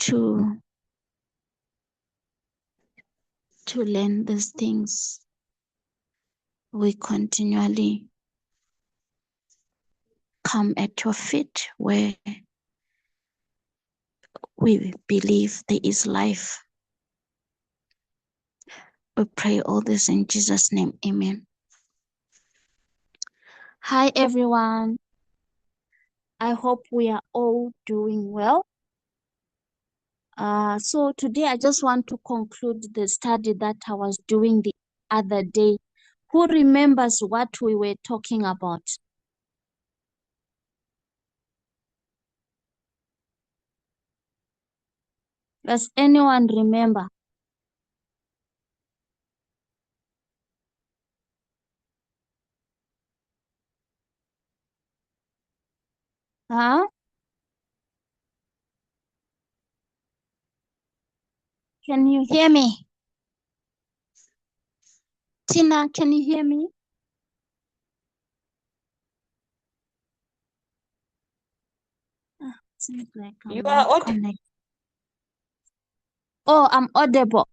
to learn these things, we continually come at your feet where we believe there is life. We pray all this in Jesus' name. Amen. Hi, everyone. I hope we are all doing well. So today I just want to conclude the study that I was doing the other day. Who remembers what we were talking about? Does anyone remember? Huh? Can you hear me? Tina, can you hear me? Seems like I'm You not are audible. connected. Oh, I'm audible.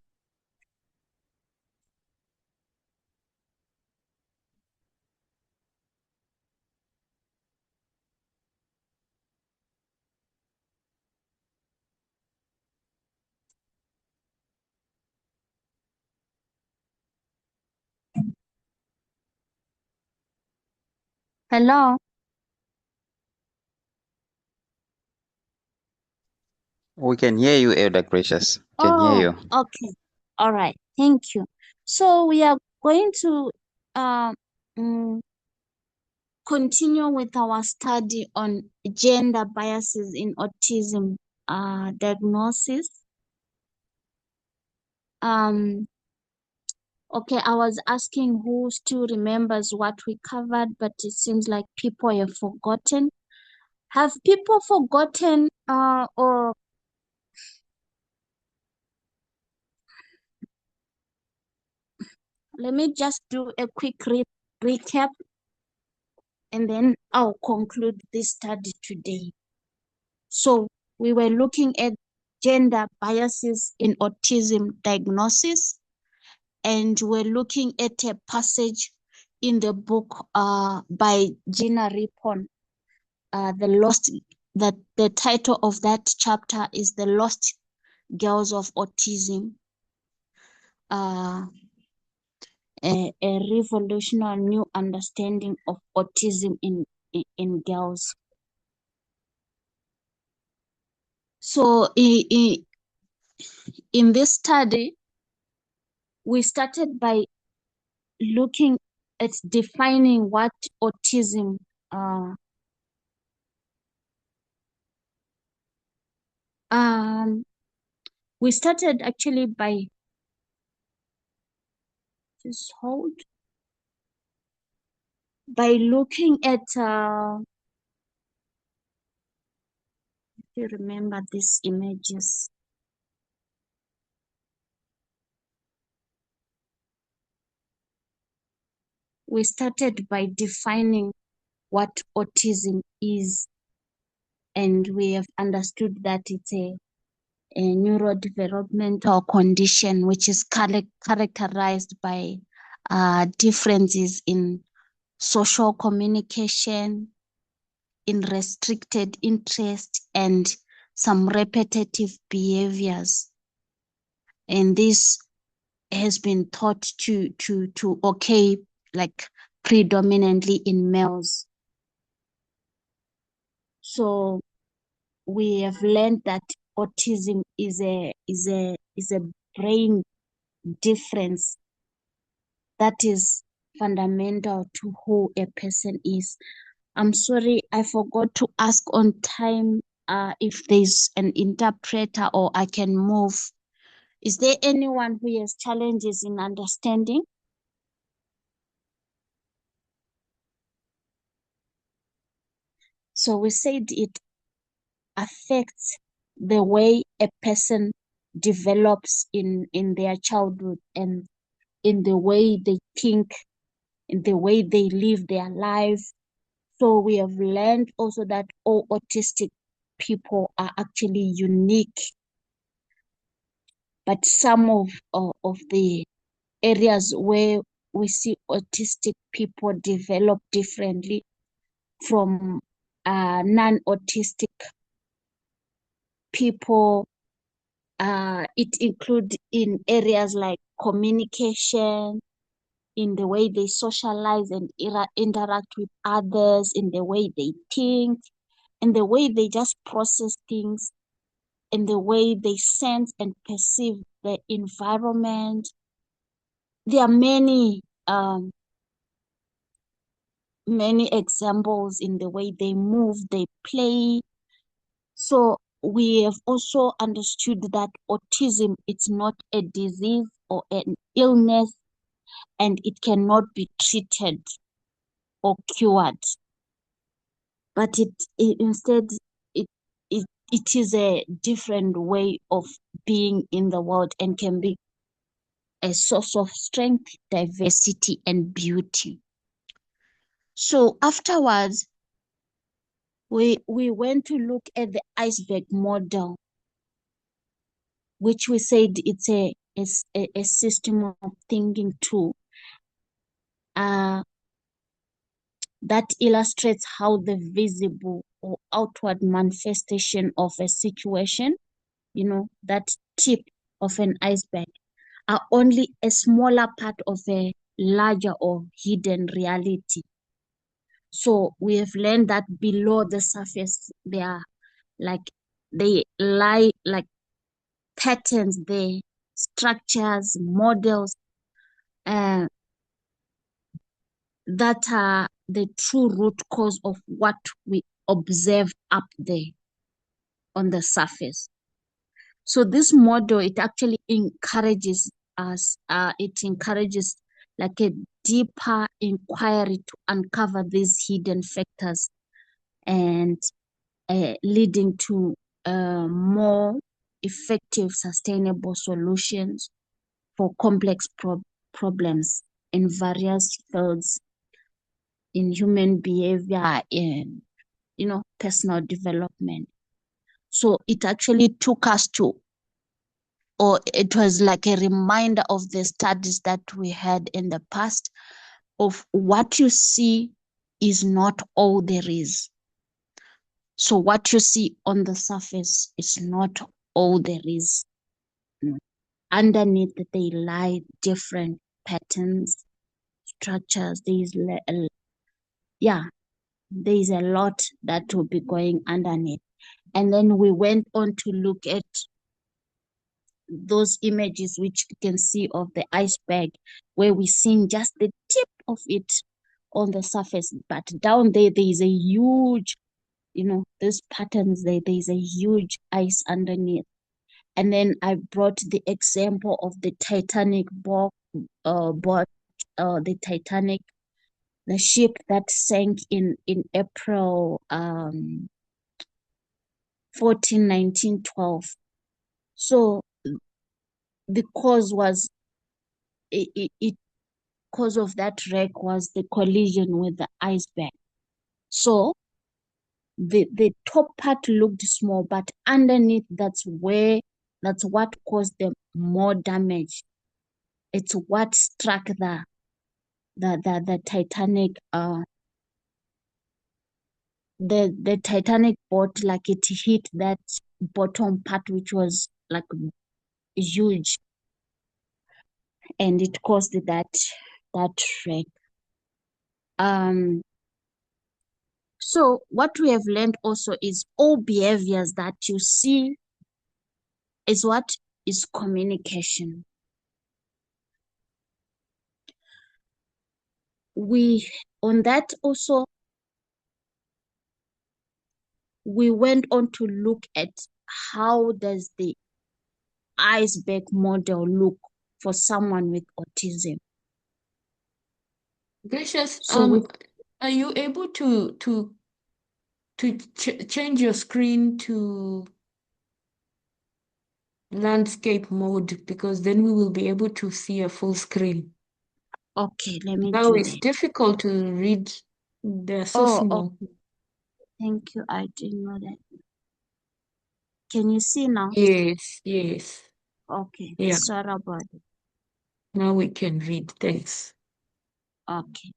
Hello? We can hear you, Elder Gracious. Can hear Oh, you. okay. All right. Thank you. So we are going to um mm, continue with our study on gender biases in autism diagnosis. Okay, I was asking who still remembers what we covered, but it seems like people have forgotten. Have people forgotten or let me just do a quick recap and then I'll conclude this study today. So we were looking at gender biases in autism diagnosis, and we're looking at a passage in the book by Gina Rippon, the title of that chapter is The Lost Girls of Autism, a revolutionary new understanding of autism in girls. So in this study, we started by looking at defining what autism we started actually by just hold by looking at if you remember these images. We started by defining what autism is, and we have understood that it's a neurodevelopmental condition which is characterized by differences in social communication, in restricted interest, and some repetitive behaviors. And this has been thought to occur like predominantly in males. So we have learned that autism is a brain difference that is fundamental to who a person is. I'm sorry, I forgot to ask on time if there's an interpreter or I can move. Is there anyone who has challenges in understanding? So we said it affects the way a person develops in their childhood and in the way they think, in the way they live their life. So we have learned also that all autistic people are actually unique but some of the areas where we see autistic people develop differently from non-autistic people. It includes in areas like communication, in the way they socialize and interact with others, in the way they think, in the way they just process things, in the way they sense and perceive the environment. There are many examples in the way they move, they play. So we have also understood that autism is not a disease or an illness, and it cannot be treated or cured. But instead it, it is a different way of being in the world and can be a source of strength, diversity, and beauty. So afterwards, we went to look at the iceberg model, which we said it's a system of thinking tool that illustrates how the visible or outward manifestation of a situation, that tip of an iceberg, are only a smaller part of a larger or hidden reality. So we have learned that below the surface, they lie like patterns, the structures, models, that are the true root cause of what we observe up there on the surface. So this model, it actually encourages us, like a deeper inquiry to uncover these hidden factors and leading to more effective, sustainable solutions for complex problems in various fields, in human behavior, in personal development. So it actually took us to, or it was like a reminder of the studies that we had in the past, of what you see is not all there is. So what you see on the surface is not all there is. Underneath, they lie different patterns, structures. There's a lot that will be going underneath. And then we went on to look at those images which you can see of the iceberg, where we're seeing just the tip of it on the surface, but down there is a huge, these patterns, there is a huge ice underneath. And then I brought the example of the Titanic the Titanic, the ship that sank in April 14, 1912. So the cause was cause of that wreck was the collision with the iceberg. So the top part looked small, but underneath, that's what caused them more damage. It's what struck the Titanic, the Titanic boat, like it hit that bottom part, which was like huge, and it caused that wreck. So what we have learned also is all behaviors that you see is what is communication. On that also, we went on to look at how does the iceberg model look for someone with autism. Gracious, So are you able to change your screen to landscape mode, because then we will be able to see a full screen. Okay, let me Now do it's that. difficult to read. They're so small. Okay. Thank you. I didn't know that. Can you see now? Yes, yes. Okay. Yeah. Sorry about it. Now we can read. Thanks. Okay.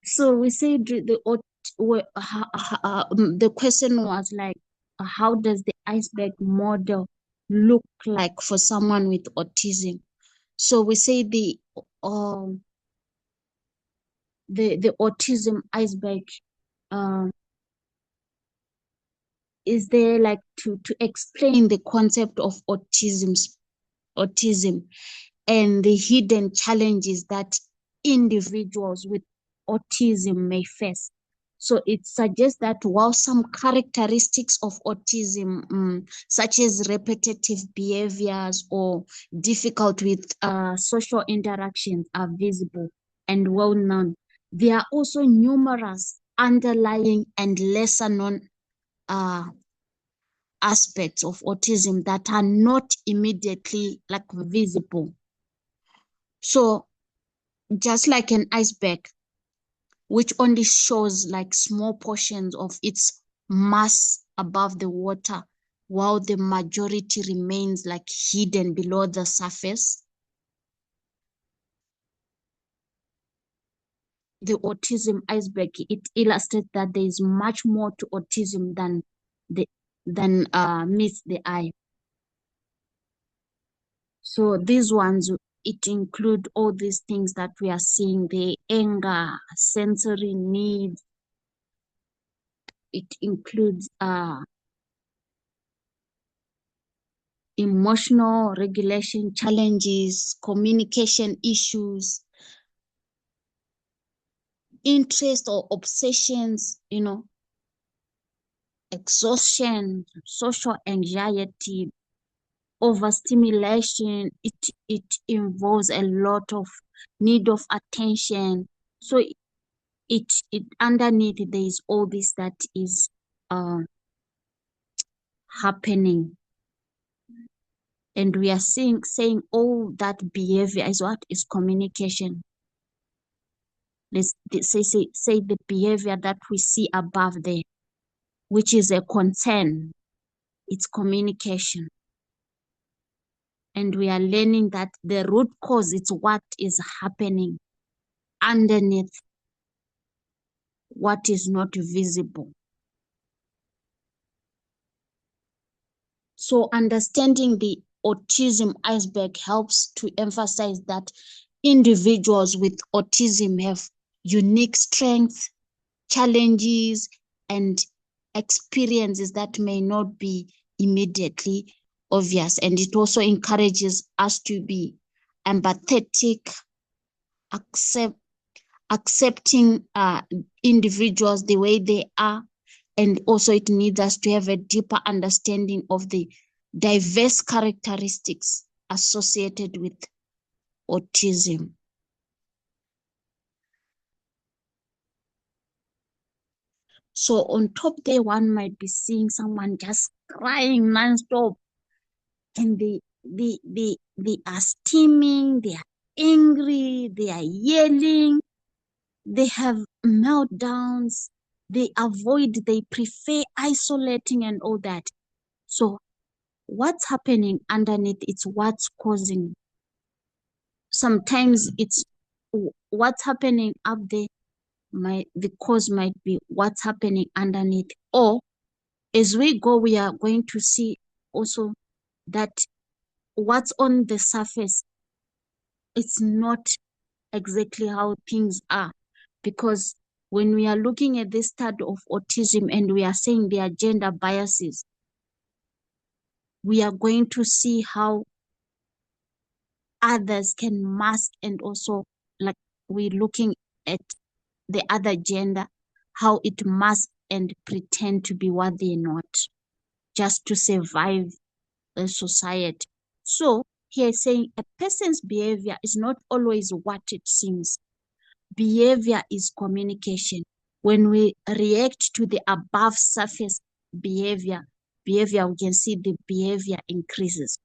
So we said the question was like, how does the iceberg model look like for someone with autism? So we say the autism iceberg is there like to explain the concept of autism and the hidden challenges that individuals with autism may face. So it suggests that while some characteristics of autism, such as repetitive behaviors or difficult with social interactions, are visible and well known, there are also numerous underlying and lesser known uh, aspects of autism that are not immediately like visible. So just like an iceberg, which only shows like small portions of its mass above the water, while the majority remains like hidden below the surface. The autism iceberg, it illustrates that there is much more to autism than meets the eye. So these ones, it include all these things that we are seeing, the anger, sensory needs. It includes emotional regulation challenges, communication issues, interest or obsessions, exhaustion, social anxiety, overstimulation. It involves a lot of need of attention. So it underneath there is all this that is happening, and we are saying all that behavior is what is communication. Let's say the behavior that we see above there, which is a concern, it's communication. And we are learning that the root cause is what is happening underneath what is not visible. So understanding the autism iceberg helps to emphasize that individuals with autism have unique strengths, challenges, and experiences that may not be immediately obvious. And it also encourages us to be empathetic, accepting individuals the way they are. And also it needs us to have a deeper understanding of the diverse characteristics associated with autism. So on top there, one might be seeing someone just crying nonstop, and they are steaming, they are angry, they are yelling, they have meltdowns, they prefer isolating and all that. So what's happening underneath, it's what's causing. Sometimes it's what's happening up there, the cause might be what's happening underneath. Or as we go, we are going to see also that what's on the surface, it's not exactly how things are. Because when we are looking at this study of autism and we are saying there are gender biases, we are going to see how others can mask, and also like we're looking at the other gender, how it masks and pretend to be what they're not, just to survive the society. So here saying a person's behavior is not always what it seems. Behavior is communication. When we react to the above surface behavior, we can see the behavior increases.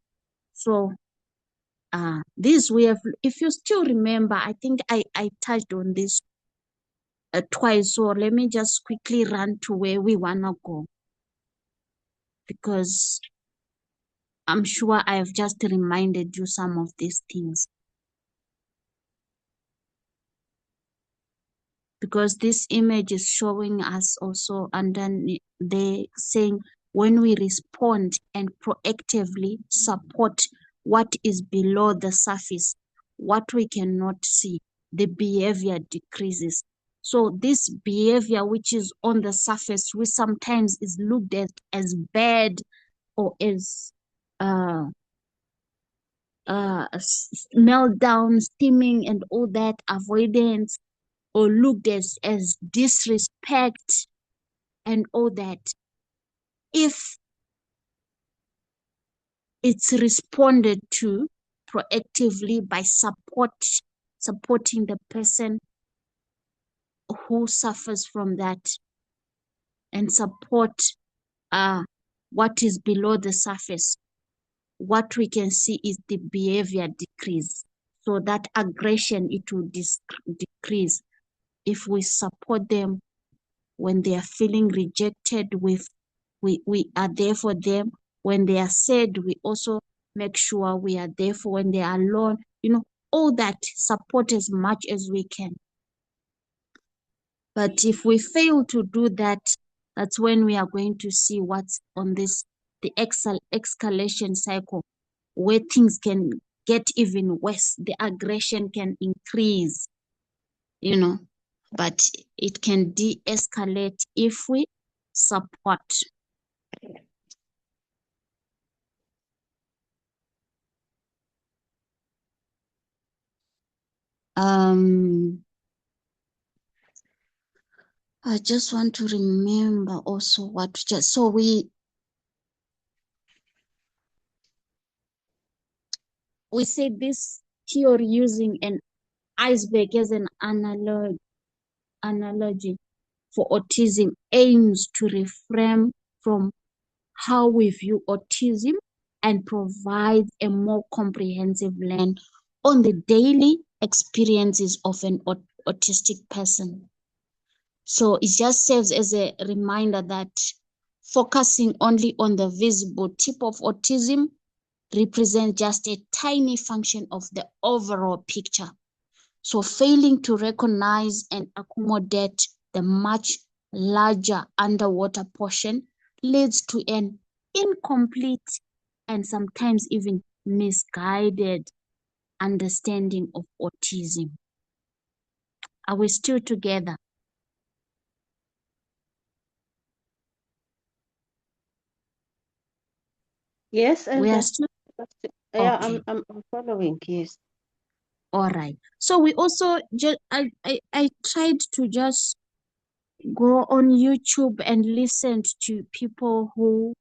So this we have, if you still remember, I think I touched on this twice. So let me just quickly run to where we want to go. because I'm sure I have just reminded you some of these things. Because this image is showing us also, and then they saying when we respond and proactively support what is below the surface, what we cannot see, the behavior decreases. So this behavior which is on the surface, which sometimes is looked at as bad or as meltdown, steaming, and all that, avoidance, or looked as disrespect and all that, if it's responded to proactively by supporting the person who suffers from that, and support what is below the surface, what we can see is the behavior decrease. So that aggression, it will decrease if we support them when they are feeling rejected. We are there for them. When they are sad, we also make sure we are there for when they are alone. All that, support as much as we can. But if we fail to do that, that's when we are going to see what's on the escalation cycle, where things can get even worse. The aggression can increase, but it can de-escalate if we support. I just want to remember also so we said this theory using an iceberg as an analogy for autism aims to reframe from how we view autism and provide a more comprehensive lens on the daily experiences of an autistic person. So it just serves as a reminder that focusing only on the visible tip of autism represents just a tiny function of the overall picture. So failing to recognize and accommodate the much larger underwater portion leads to an incomplete and sometimes even misguided understanding of autism. Are we still together? Yes, We are still yeah, okay. I'm following. Yes. All right. So we also I tried to just go on YouTube and listen to people who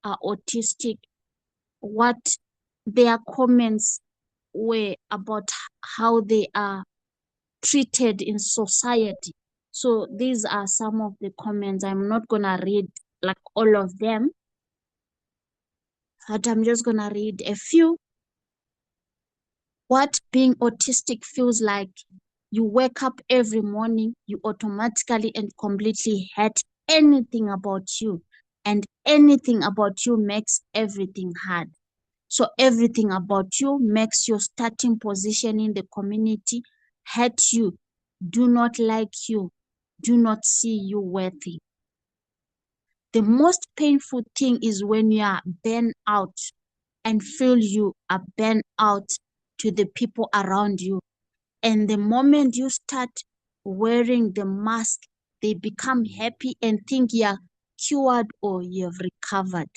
are autistic, what their comments were about how they are treated in society. So these are some of the comments. I'm not gonna read like all of them, but I'm just gonna read a few. What being autistic feels like: you wake up every morning, you automatically and completely hate anything about you, and anything about you makes everything hard. So everything about you makes your starting position in the community, hate you, do not like you, do not see you worthy. The most painful thing is when you are burnt out and feel you are burnt out to the people around you. And the moment you start wearing the mask, they become happy and think you're cured or you've recovered.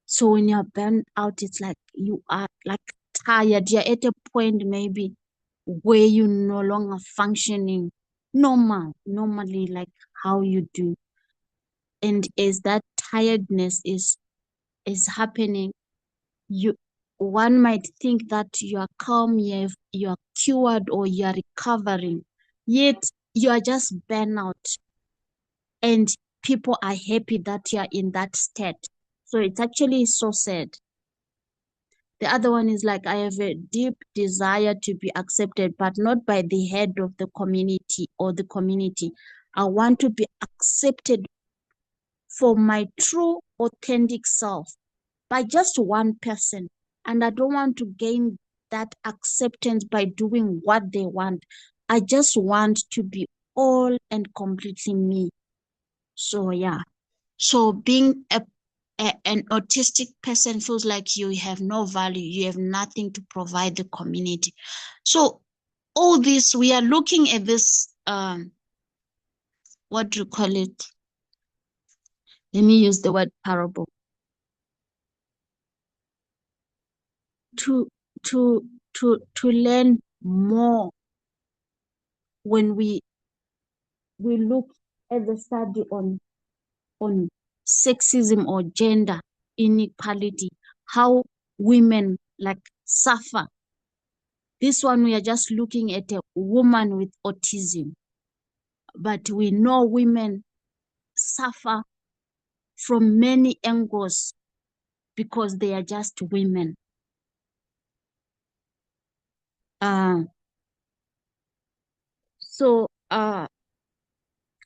So when you're burnt out, it's like you are like tired. You're at a point maybe where you're no longer functioning normally like how you do. And as that tiredness is happening, one might think that you are calm, you are cured, or you are recovering, yet you are just burnout, and people are happy that you are in that state. So it's actually so sad. The other one is like, I have a deep desire to be accepted, but not by the head of the community or the community. I want to be accepted for my true, authentic self by just one person. And I don't want to gain that acceptance by doing what they want. I just want to be all and completely me. So, yeah. So being an autistic person feels like you have no value, you have nothing to provide the community. So all this, we are looking at this, what do you call it? Let me use the word parable. To learn more when we look at the study on sexism or gender inequality, how women like suffer. This one, we are just looking at a woman with autism, but we know women suffer from many angles because they are just women. So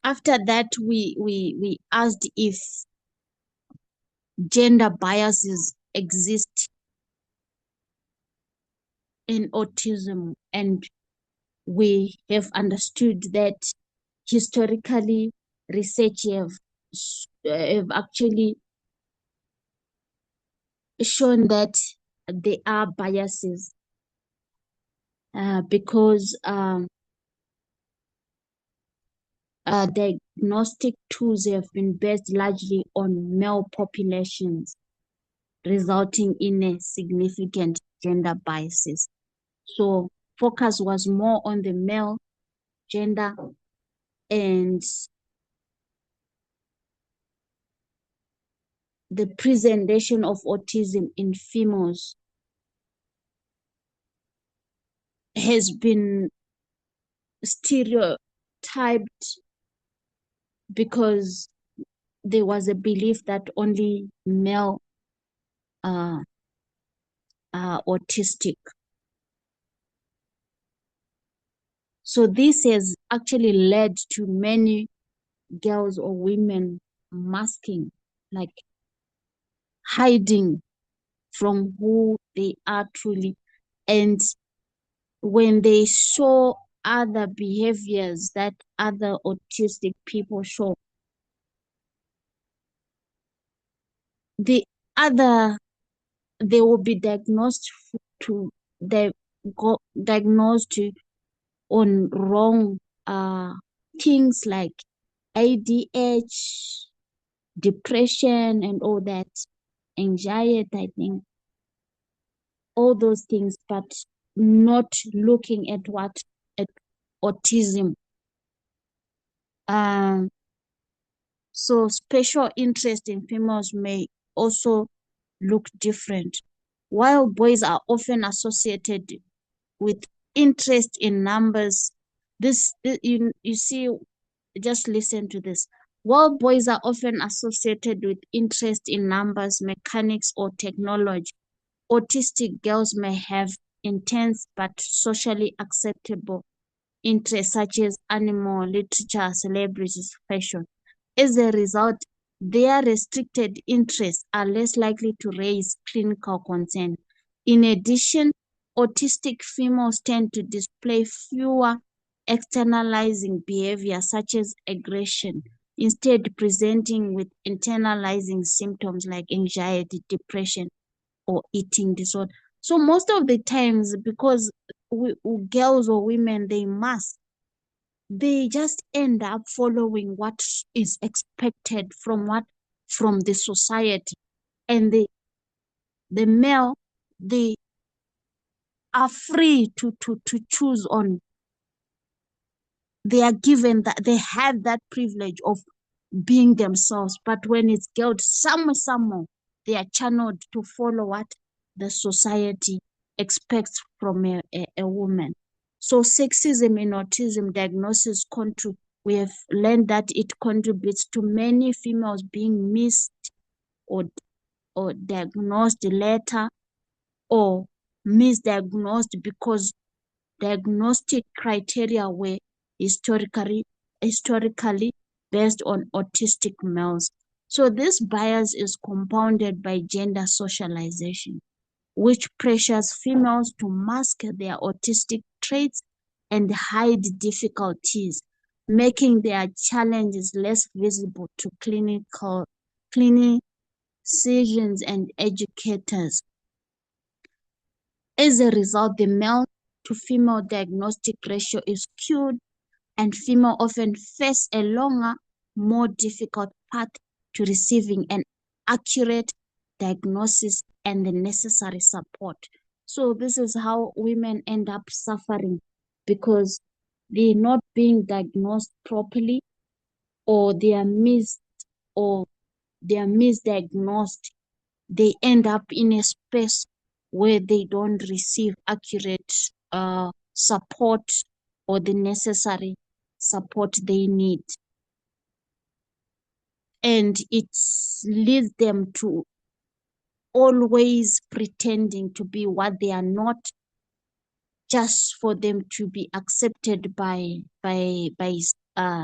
after that, we asked if gender biases exist in autism, and we have understood that historically research have actually shown that there are biases because diagnostic tools have been based largely on male populations, resulting in a significant gender biases. So focus was more on the male gender, and the presentation of autism in females has been stereotyped because there was a belief that only male are autistic. So this has actually led to many girls or women masking, like hiding from who they are truly. And when they show other behaviors that other autistic people show, they will be diagnosed diagnosed on wrong things like ADH, depression, and all that, anxiety, I think, all those things, but not looking at autism. So special interest in females may also look different. While boys are often associated with interest in numbers, you see, just listen to this. While boys are often associated with interest in numbers, mechanics, or technology, autistic girls may have intense but socially acceptable interests such as animal, literature, celebrities, fashion. As a result, their restricted interests are less likely to raise clinical concern. In addition, autistic females tend to display fewer externalizing behaviors such as aggression, instead presenting with internalizing symptoms like anxiety, depression, or eating disorder. So most of the times, because girls or women, they just end up following what is expected from the society, and the male, they are free to choose on. They are given that, they have that privilege of being themselves, but when it's girls, somehow they are channeled to follow what the society expects from a woman. So sexism in autism diagnosis we have learned that it contributes to many females being missed or diagnosed later, or misdiagnosed because diagnostic criteria were historically based on autistic males. So this bias is compounded by gender socialization, which pressures females to mask their autistic traits and hide difficulties, making their challenges less visible to clinicians and educators. As a result, the male to female diagnostic ratio is skewed, and females often face a longer, more difficult path to receiving an accurate diagnosis and the necessary support. So this is how women end up suffering, because they're not being diagnosed properly, or they are misdiagnosed. They end up in a space where they don't receive accurate support or the necessary support they need. And it leads them to always pretending to be what they are not, just for them to be accepted by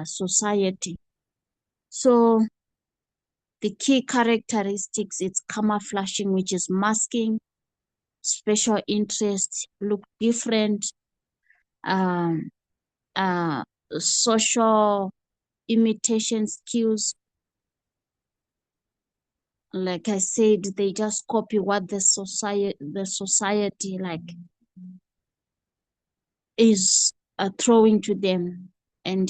society. So the key characteristics, it's camouflaging, which is masking. Special interests look different. Social imitation skills, like I said, they just copy what the society like is throwing to them, and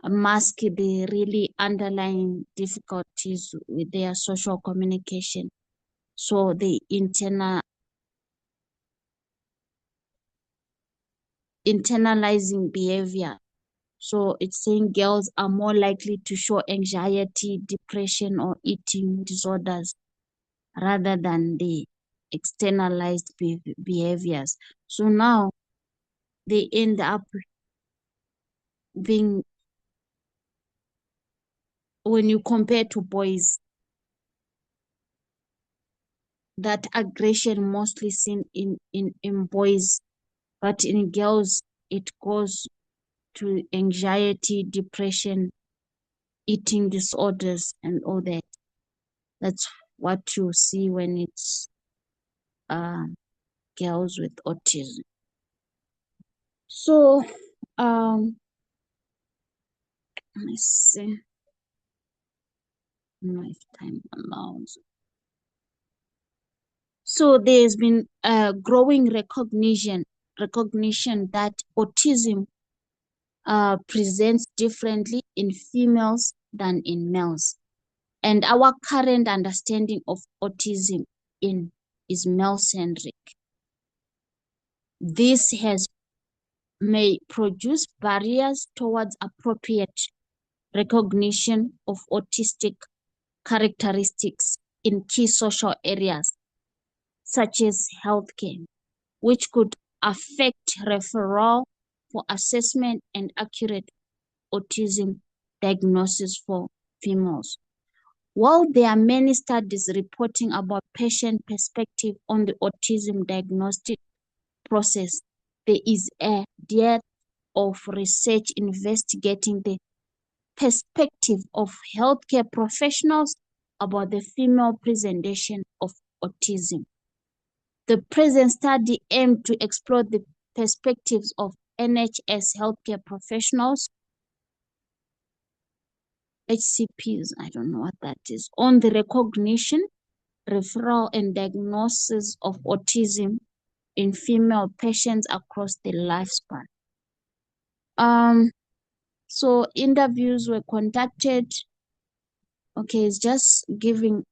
mask the really underlying difficulties with their social communication. So the internalizing behavior. So it's saying girls are more likely to show anxiety, depression, or eating disorders rather than the externalized behaviors. So now they end up being, when you compare to boys, that aggression mostly seen in boys, but in girls it goes to anxiety, depression, eating disorders, and all that. That's what you see when it's girls with autism. So let's see if time allows. So there's been a growing recognition that autism presents differently in females than in males. And our current understanding of autism is male-centric. This may produce barriers towards appropriate recognition of autistic characteristics in key social areas, such as healthcare, which could affect referral for assessment and accurate autism diagnosis for females. While there are many studies reporting about patient perspective on the autism diagnostic process, there is a dearth of research investigating the perspective of healthcare professionals about the female presentation of autism. The present study aimed to explore the perspectives of NHS healthcare professionals, HCPs, I don't know what that is, on the recognition, referral, and diagnosis of autism in female patients across the lifespan. So interviews were conducted. Okay, it's just giving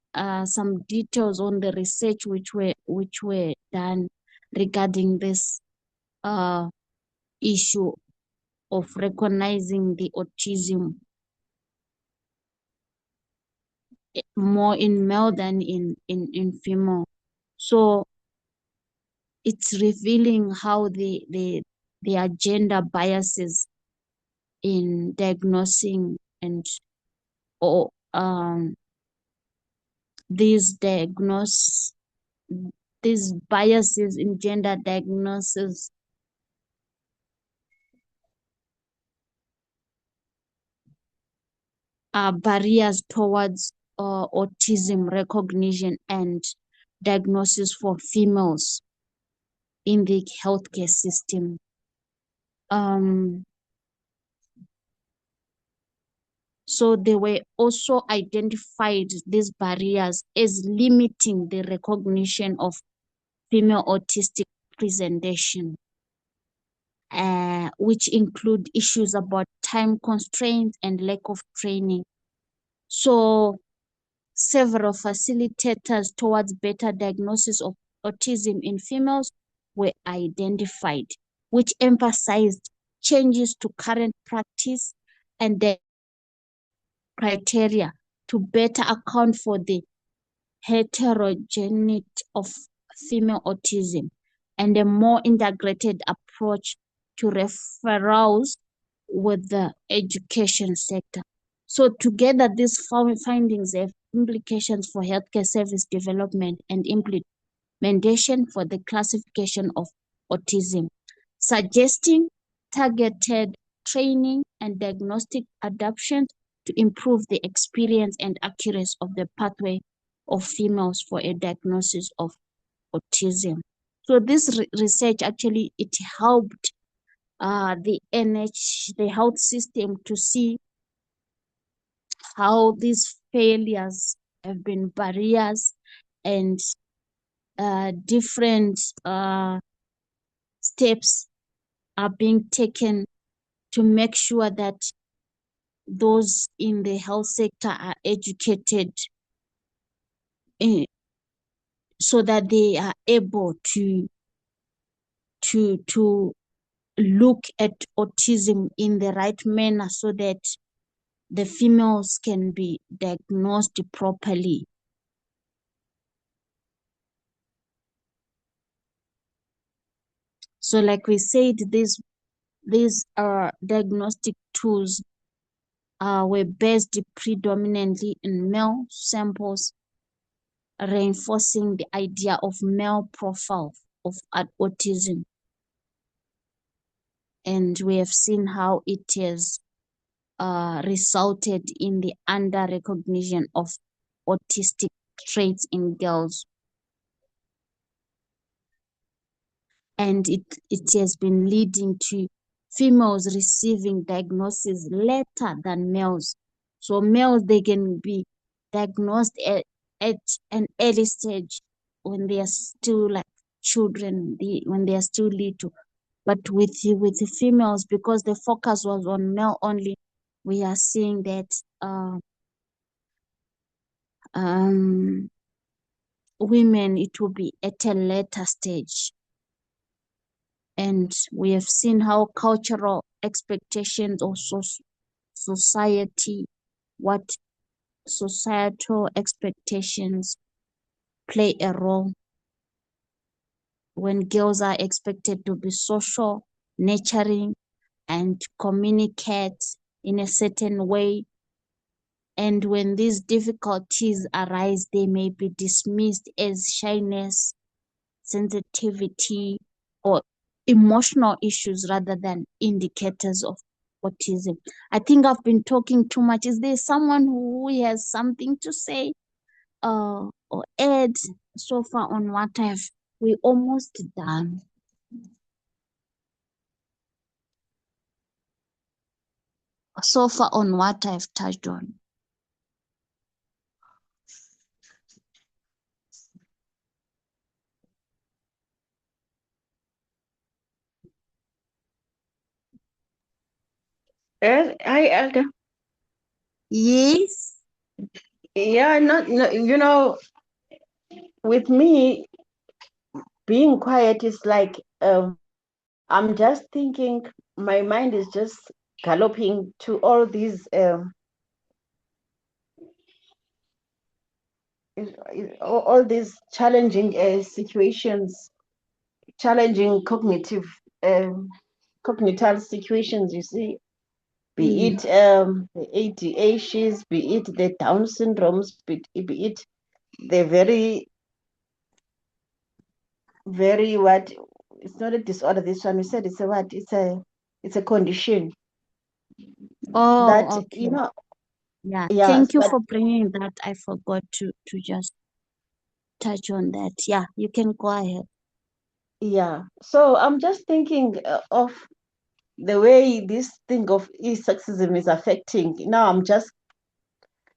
some details on the research which were done regarding this issue of recognizing the autism more in male than in female. So it's revealing how there are gender biases in diagnosing and these biases in gender diagnosis barriers towards autism recognition and diagnosis for females in the healthcare system. So they were also identified these barriers as limiting the recognition of female autistic presentation, which include issues about time constraints and lack of training. So several facilitators towards better diagnosis of autism in females were identified, which emphasized changes to current practice and the criteria to better account for the heterogeneity of female autism and a more integrated approach to referrals with the education sector. So together, these findings have implications for healthcare service development and implementation for the classification of autism, suggesting targeted training and diagnostic adoption to improve the experience and accuracy of the pathway of females for a diagnosis of autism. So this research actually, it helped the health system to see how these failures have been barriers and different steps are being taken to make sure that those in the health sector are educated so that they are able to look at autism in the right manner so that the females can be diagnosed properly. So like we said, these diagnostic tools were based predominantly in male samples, reinforcing the idea of male profile of autism. And we have seen how it has resulted in the under-recognition of autistic traits in girls. And it has been leading to females receiving diagnosis later than males. So males, they can be diagnosed at an early stage when they are still like children, when they are still little. But with the females, because the focus was on male only, we are seeing that women, it will be at a later stage. And we have seen how cultural expectations of society, what societal expectations play a role when girls are expected to be social, nurturing, and communicate in a certain way. And when these difficulties arise, they may be dismissed as shyness, sensitivity, or emotional issues rather than indicators of autism. I think I've been talking too much. Is there someone who has something to say or add so far on what we're almost done? So far on what I've touched on. Hi, Elder. Yes. Yeah, no, with me, being quiet is like I'm just thinking, my mind is just galloping to all these all these challenging situations, challenging cognitive cognitive situations, you see, be it the ADHDs, be it the Down syndromes, be it the very what, it's not a disorder, this one, we said it's a what, it's a condition Oh, that, okay. Yeah, Yeah, thank you but for bringing that. I forgot to just touch on that. Yeah, you can go ahead. yeah. So I'm just thinking of the way this thing of sexism is affecting. Now I'm just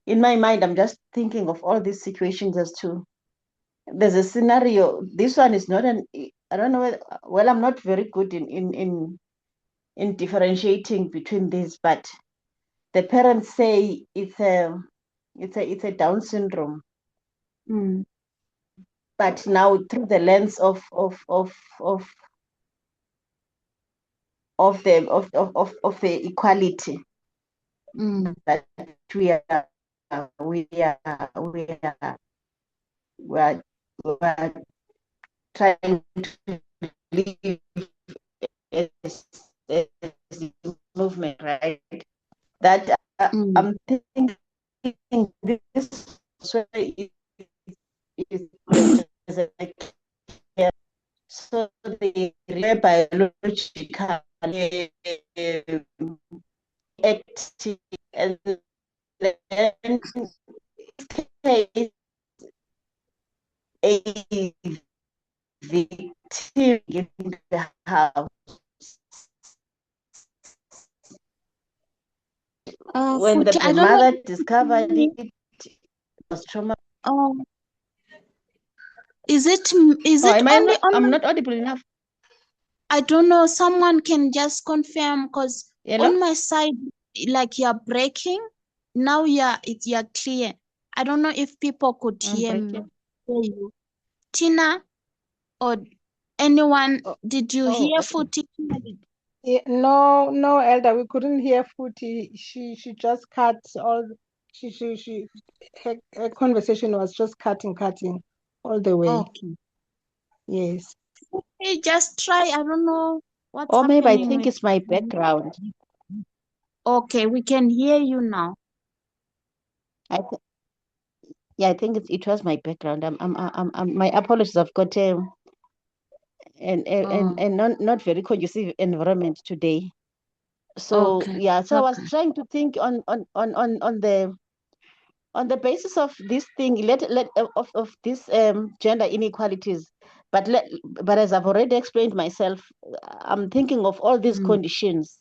in my mind, I'm just thinking of all these situations as to there's a scenario. This one is not an I don't know well, I'm not very good in differentiating between these, but the parents say it's a Down syndrome. Mm, But now through the lens of the equality mm, that we are we are we are we are, we are trying to live as movement, right? That mm, I'm thinking this is a so they biologically active, and then case a victim in the house. When Futhi, I the don't know. mother discovered it, was trauma. Oh, is it Oh, am I only not? on I'm my? not audible enough. I don't know. Someone can just confirm because Hello? on my side, like you're breaking. Now you're clear. I don't know if people could I'm breaking. hear you. Tina or anyone, Oh, did you oh, hear okay. Futhi? Yeah, no, Elder, we couldn't hear Footy. She just cut all. She her conversation was just cutting all the way. Okay. Yes. Hey, just try. I don't know what's Or maybe I happening think with. it's my background. Okay, we can hear you now. I yeah, I think it was my background. My apologies. I've got Oh, and not very conducive environment today. So okay. yeah, so I was Okay. trying to think on the basis of this thing, of this gender inequalities. But as I've already explained myself, I'm thinking of all these Mm, conditions,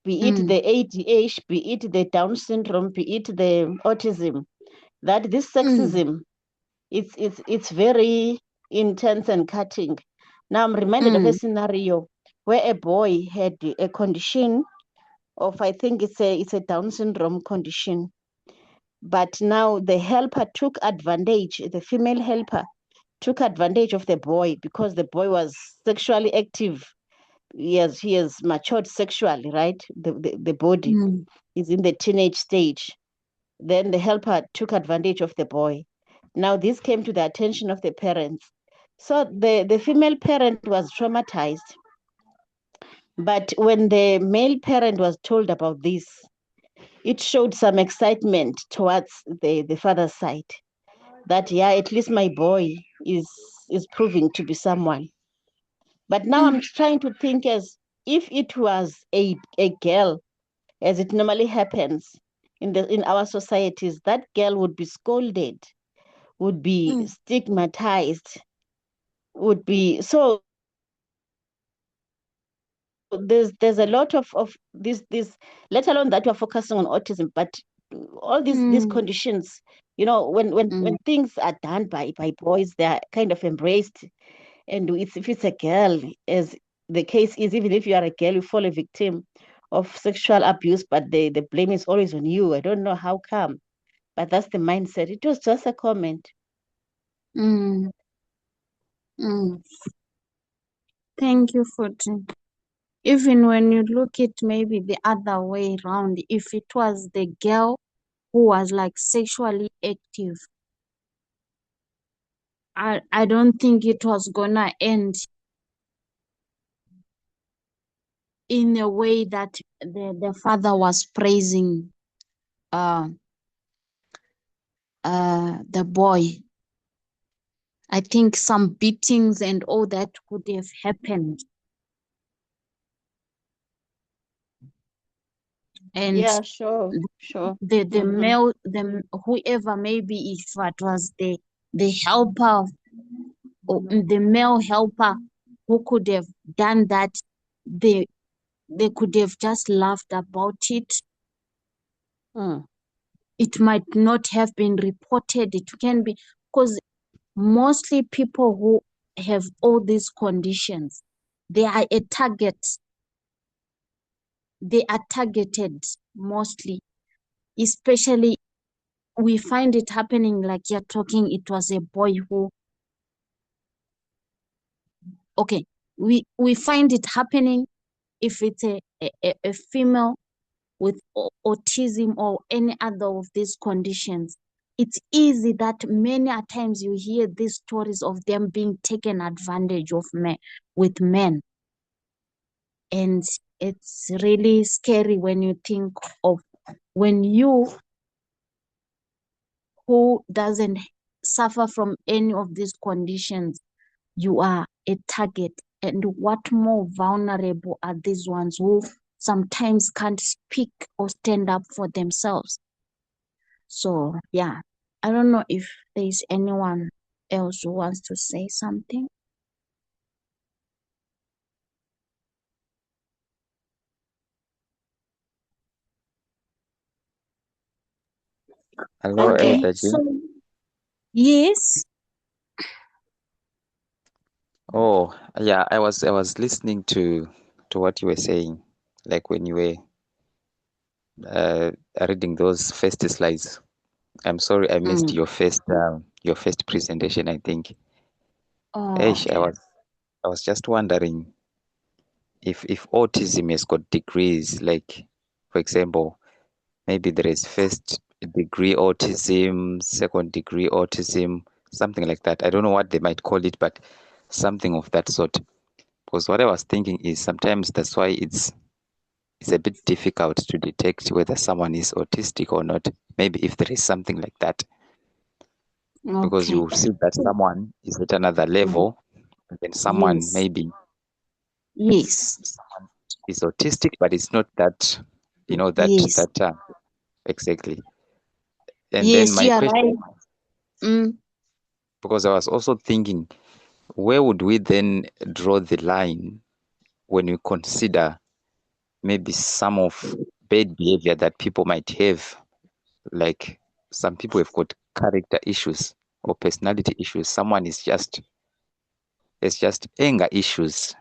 be it mm, the ADH, be it the Down syndrome, be it the autism, that this mm, sexism, it's very intense and cutting. Now I'm reminded of a mm, scenario where a boy had a condition of, I think it's a Down syndrome condition. But now the helper took advantage, the female helper took advantage of the boy because the boy was sexually active. He has matured sexually, right? The body mm, is in the teenage stage. Then the helper took advantage of the boy. Now this came to the attention of the parents. So the female parent was traumatized. But when the male parent was told about this, it showed some excitement towards the father's side. That yeah, at least my boy is proving to be someone. But now mm, I'm trying to think as if it was a girl, as it normally happens in our societies, that girl would be scolded, would be mm, stigmatized, would be so there's a lot of this, let alone that we're focusing on autism, but all these mm, conditions, when mm, things are done by boys, they're kind of embraced. And if it's a girl, as the case is, even if you are a girl, you fall a victim of sexual abuse, but the blame is always on you. I don't know how come, but that's the mindset. It was just a comment. mm, mm. Thank you, Futhi. Even when you look it maybe the other way around, if it was the girl who was like sexually active, I don't think it was gonna end in a way that the father was praising uh the boy. I think some beatings and all that could have happened. And Yeah, sure, sure. the Mhm. male, whoever, maybe if it was the helper, or the male helper who could have done that, they could have just laughed about it. Mm. It might not have been reported. It can be because mostly people who have all these conditions, they are a target. They are targeted mostly, especially we find it happening like you're talking. It was a boy who, okay, we find it happening if it's a female with autism or any other of these conditions. It's easy that many a times you hear these stories of them being taken advantage of with men. And it's really scary when you think of when you, who doesn't suffer from any of these conditions, you are a target. And what more vulnerable are these ones who sometimes can't speak or stand up for themselves? So, yeah, I don't know if there's anyone else who wants to say something. Hello, Okay, Elder so Jean. yes. Oh, yeah, I was listening to what you were saying, like when you were reading those first slides. I'm sorry I missed Mm. your first presentation, I think. Oh, Eish, okay. I was just wondering if autism has got degrees, like for example, maybe there is first degree autism, second degree autism, something like that. I don't know what they might call it, but something of that sort. Because what I was thinking is sometimes that's why it's a bit difficult to detect whether someone is autistic or not. Maybe if there is something like that, because Okay. you see that someone is at another Mm. level, and then someone Yes. maybe Yes. someone is autistic, but it's not that, Yes. exactly. And then Yes, my you are question, right. Mm. because I was also thinking, where would we then draw the line when we consider maybe some of bad behavior that people might have? Like some people have got character issues or personality issues. Someone is just has just anger issues,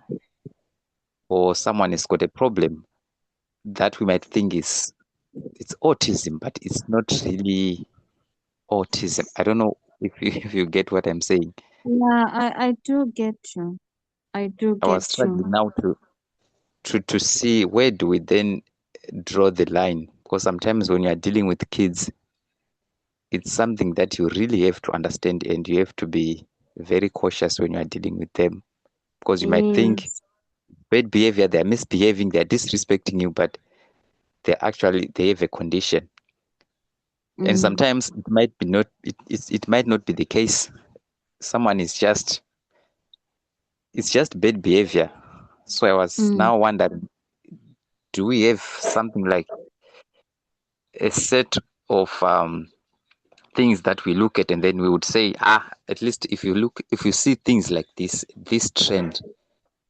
or someone has got a problem that we might think is it's autism, but it's not really autism. I don't know if you, if you get what I'm saying. Yeah, I do get you. I do I was get you. struggling now to see where do we then draw the line, because sometimes when you are dealing with kids, it's something that you really have to understand and you have to be very cautious when you are dealing with them, because you might think Yes. bad behavior, they're misbehaving, they're disrespecting you, but they have a condition. And Mm. sometimes it might be not it might not be the case. Someone is just it's just bad behavior. So I was Mm. now wondering, do we have something like a set of things that we look at and then we would say, at least if you see things like this trend,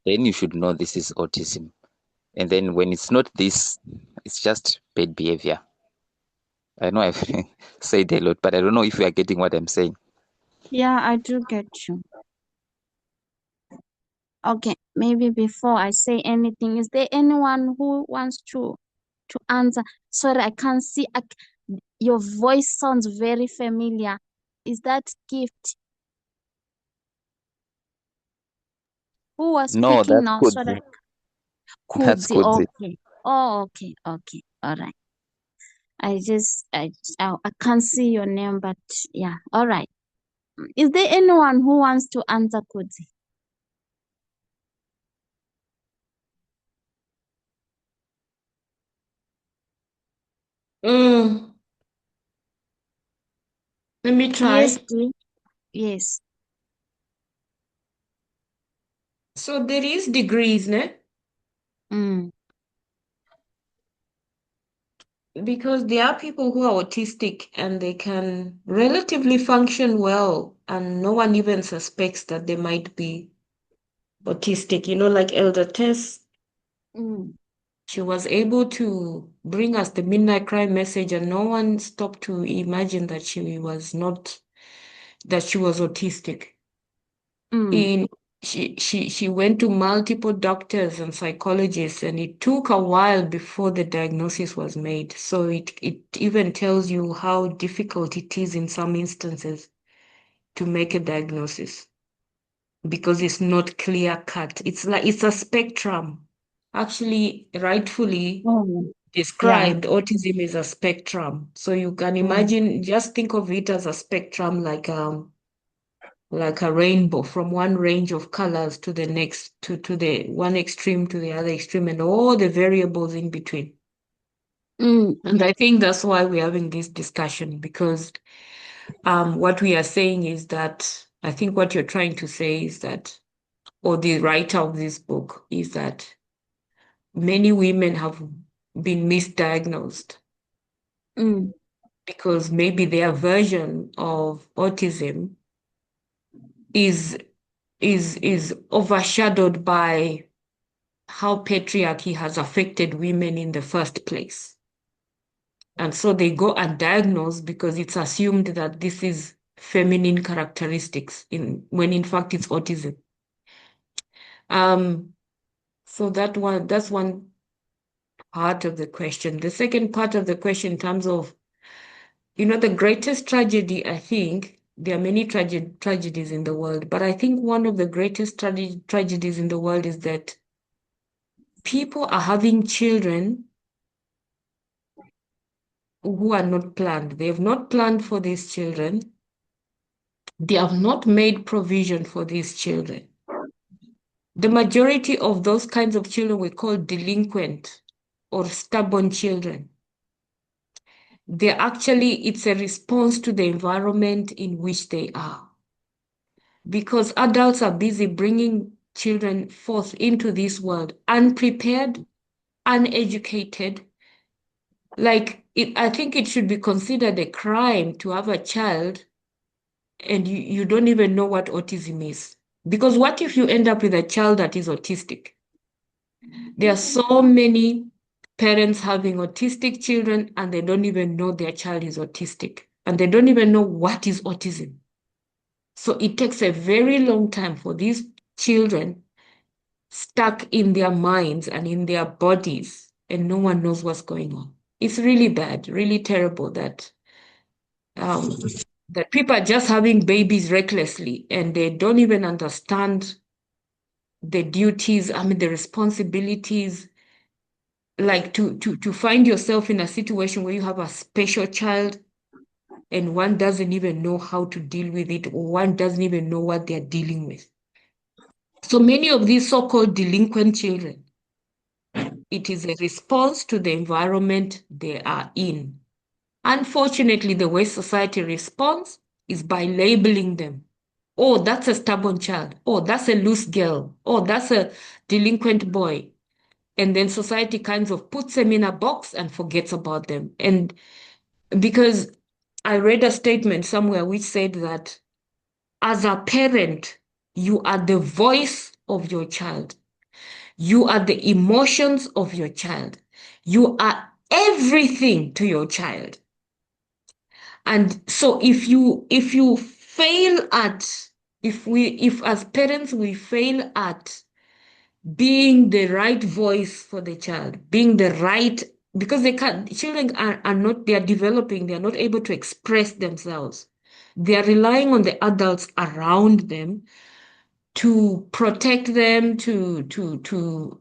then you should know this is autism. And then when it's not this, it's just bad behavior. I know I've said a lot, but I don't know if you are getting what I'm saying. Yeah, I do get you. Okay, maybe before I say anything, is there anyone who wants to answer? Sorry, I can't see. Your voice sounds very familiar. Is that Gift? Who was No, speaking that's now? good. Sorry, That's Kudzi. good. Okay. Oh, okay, okay. All right. I can't see your name, but yeah. All right. Is there anyone who wants to answer Kudzi? Mm, let me Yes, try. dear. Yes. So there is degrees, ne? Mm. Because there are people who are autistic and they can relatively function well, and no one even suspects that they might be autistic. You know, like Elder Tess, Mm. she was able to bring us the midnight cry message, and no one stopped to imagine that she was autistic. Mm. She went to multiple doctors and psychologists, and it took a while before the diagnosis was made. So it even tells you how difficult it is in some instances to make a diagnosis because it's not clear cut. It's like it's a spectrum. Actually, rightfully Oh, yeah. described, autism is a spectrum. So you can Mm. imagine, just think of it as a spectrum, like a rainbow, from one range of colors to the next, to the one extreme to the other extreme, and all the variables in between. Mm. And I think that's why we're having this discussion, because what we are saying is that, I think what you're trying to say is that, or the writer of this book is that many women have been misdiagnosed Mm. because maybe their version of autism is is overshadowed by how patriarchy has affected women in the first place. And so they go undiagnosed because it's assumed that this is feminine characteristics, when in fact it's autism. So that's one part of the question. The second part of the question, in terms of, the greatest tragedy, I think there are many tragedies in the world, but I think one of the greatest tragedies in the world is that people are having children who are not planned. They have not planned for these children. They have not made provision for these children. The majority of those kinds of children we call delinquent or stubborn children. It's a response to the environment in which they are. Because adults are busy bringing children forth into this world unprepared, uneducated. I think it should be considered a crime to have a child and you don't even know what autism is. Because what if you end up with a child that is autistic? There are so many parents having autistic children and they don't even know their child is autistic. And they don't even know what is autism. So it takes a very long time for these children stuck in their minds and in their bodies, and no one knows what's going on. It's really bad, really terrible um, that people are just having babies recklessly and they don't even understand the duties, the responsibilities, like to find yourself in a situation where you have a special child and one doesn't even know how to deal with it, or one doesn't even know what they're dealing with. So many of these so-called delinquent children, it is a response to the environment they are in. Unfortunately, the way society responds is by labeling them. Oh, that's a stubborn child. Oh, that's a loose girl. Oh, that's a delinquent boy. And then society kind of puts them in a box and forgets about them. And because I read a statement somewhere which said that as a parent, you are the voice of your child. You are the emotions of your child. You are everything to your child. And so if as parents we fail at being the right voice for the child, being the right, because children are not, they are developing, they are not able to express themselves. They are relying on the adults around them to protect them, to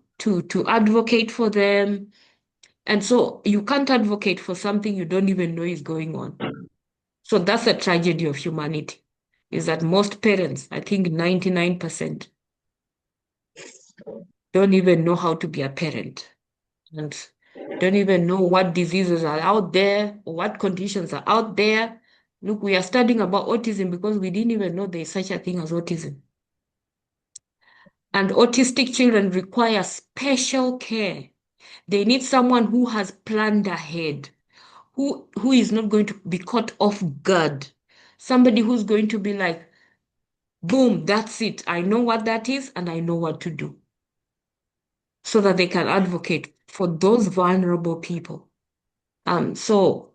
advocate for them. And so you can't advocate for something you don't even know is going on. So that's a tragedy of humanity, is that most parents, I think 99%, don't even know how to be a parent and don't even know what diseases are out there or what conditions are out there. Look, we are studying about autism because we didn't even know there's such a thing as autism. And autistic children require special care. They need someone who has planned ahead, who is not going to be caught off guard. Somebody who's going to be like, boom, that's it. I know what that is and I know what to do. So that they can advocate for those vulnerable people. So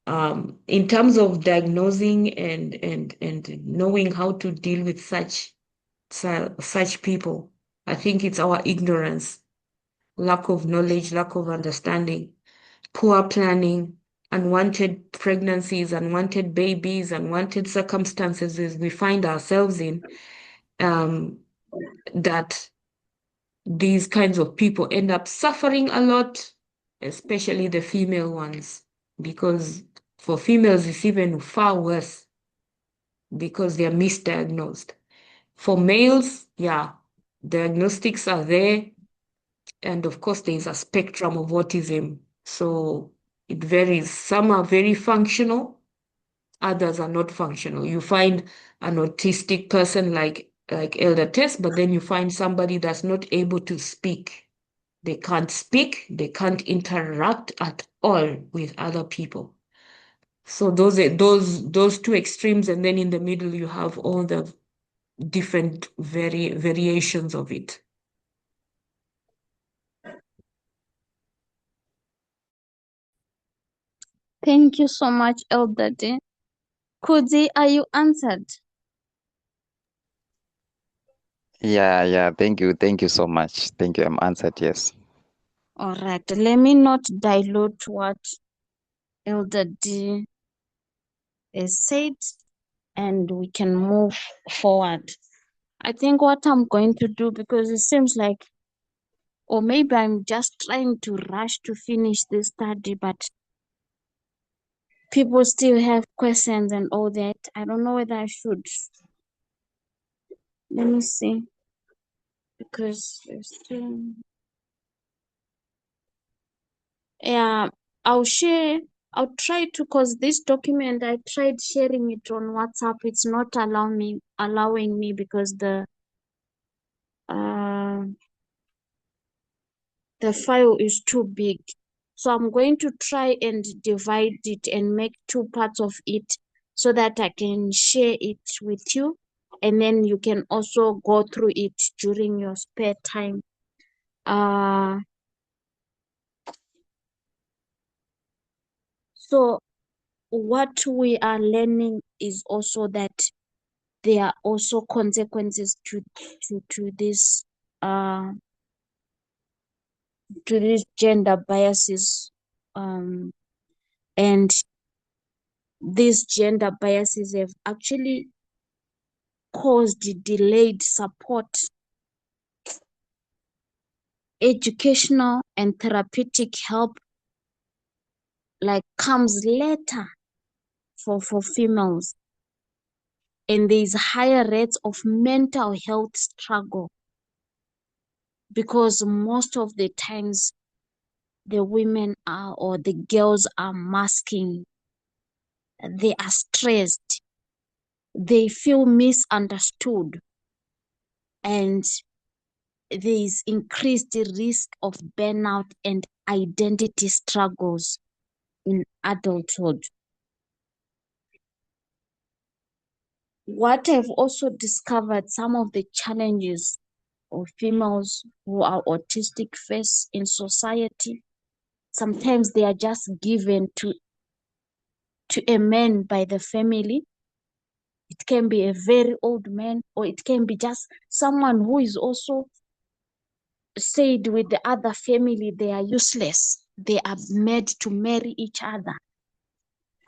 in terms of diagnosing and knowing how to deal with such people, I think it's our ignorance, lack of knowledge, lack of understanding, poor planning, unwanted pregnancies, unwanted babies, unwanted circumstances we find ourselves in, that these kinds of people end up suffering a lot, especially the female ones, because for females it's even far worse because they're misdiagnosed. For males, yeah, diagnostics are there, and of course there's a spectrum of autism, so it varies. Some are very functional, others are not functional. You find an autistic person like Elder Tess, but then you find somebody that's not able to speak. They can't speak, they can't interact at all with other people. So those are those two extremes, and then in the middle you have all the different variations of it. Thank you so much, Elder D. Kudzi, are you answered? Yeah. Thank you so much. Thank you. I'm answered. Yes. All right. Let me not dilute what Elder D has said, and we can move forward. I think what I'm going to do, because it seems like, or maybe I'm just trying to rush to finish this study, but people still have questions and all that. I don't know whether I should. Let me see. Because there's still... Yeah, I'll try to, cause this document, I tried sharing it on WhatsApp. It's not allowing me because the file is too big. So I'm going to try and divide it and make two parts of it so that I can share it with you. And then you can also go through it during your spare time. So what we are learning is also that there are also consequences to this to these gender biases, and these gender biases have actually caused delayed support, educational and therapeutic help like comes later for females, and there is higher rates of mental health struggle because most of the times the women are, or the girls are masking. They are stressed, they feel misunderstood, and there is increased risk of burnout and identity struggles in adulthood. What I've also discovered, some of the challenges of females who are autistic face in society, sometimes they are just given to a man by the family. It can be a very old man, or it can be just someone who is also said with the other family they are useless. They are made to marry each other.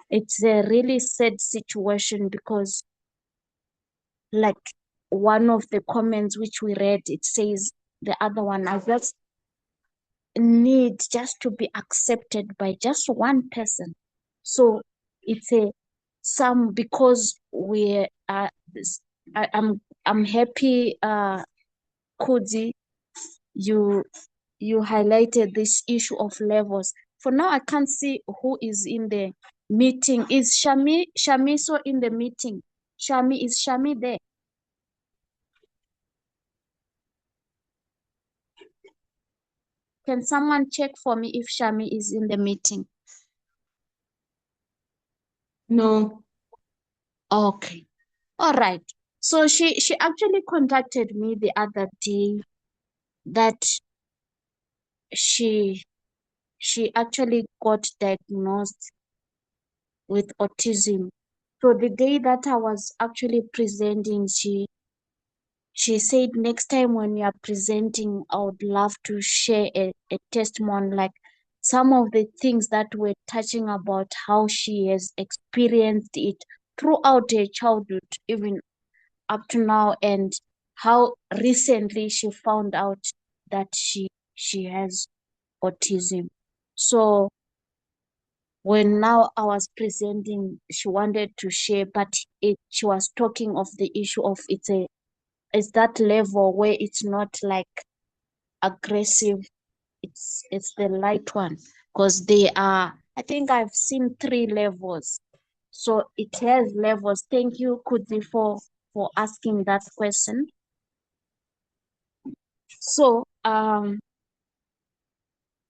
It's a really sad situation because, like one of the comments which we read, it says the other one, I just need just to be accepted by just one person. So it's because we are, I'm happy, Kudzi, you highlighted this issue of levels. For now, I can't see who is in the meeting. Is Shami so in the meeting? Is Shami there? Can someone check for me if Shami is in the meeting? No. Okay. All right. So she actually contacted me the other day that she actually got diagnosed with autism. So the day that I was actually presenting, she said, next time when you are presenting, I would love to share a testimony, like some of the things that we're touching about how she has experienced it throughout her childhood, even up to now, and how recently she found out that she has autism. So when now I was presenting, she wanted to share, but she was talking of the issue of it's that level where it's not like aggressive, it's the light one, because they are, I think I've seen 3 levels, so it has levels. Thank you, Kudzi, for asking that question. So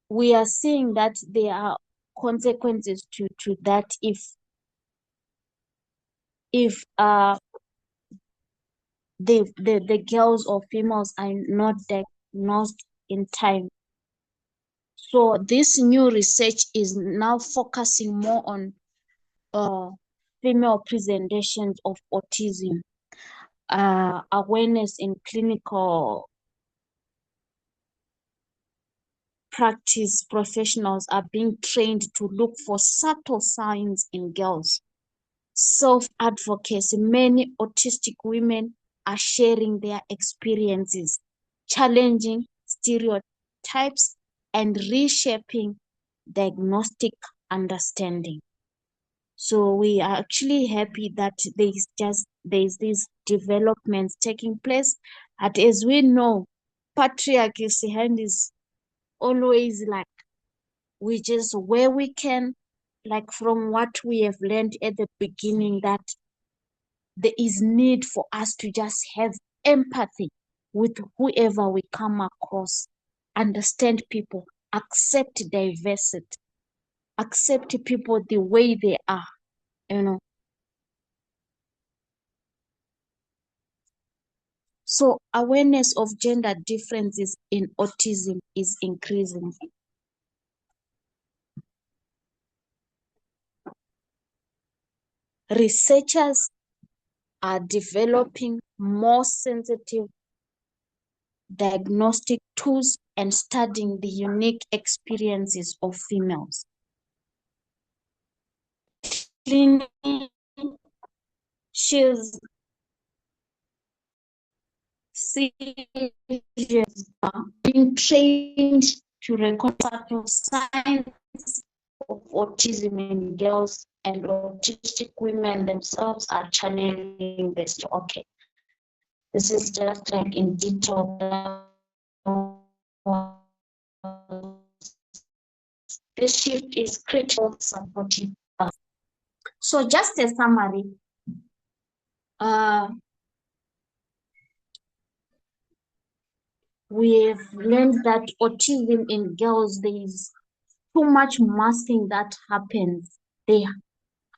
we are seeing that there are consequences to that if the girls or females are not diagnosed in time. So this new research is now focusing more on female presentations of autism, awareness in clinical practice. Professionals are being trained to look for subtle signs in girls. Self-advocacy. Many autistic women are sharing their experiences, challenging stereotypes, and reshaping diagnostic understanding. So we are actually happy that there's these developments taking place. But as we know, patriarchy hand is always like, we just where we can, like from what we have learned at the beginning, that there is need for us to just have empathy with whoever we come across, understand people, accept diversity, accept people the way they are, you know. So awareness of gender differences in autism is increasing. Researchers are developing more sensitive diagnostic tools and studying the unique experiences of females. Clinicians are being trained to record signs of autism in girls, and autistic women themselves are channeling this. Okay, this is just like in detail. This shift is critical supporting us. So just a summary. We've learned that autism in girls, there is too much masking that happens. They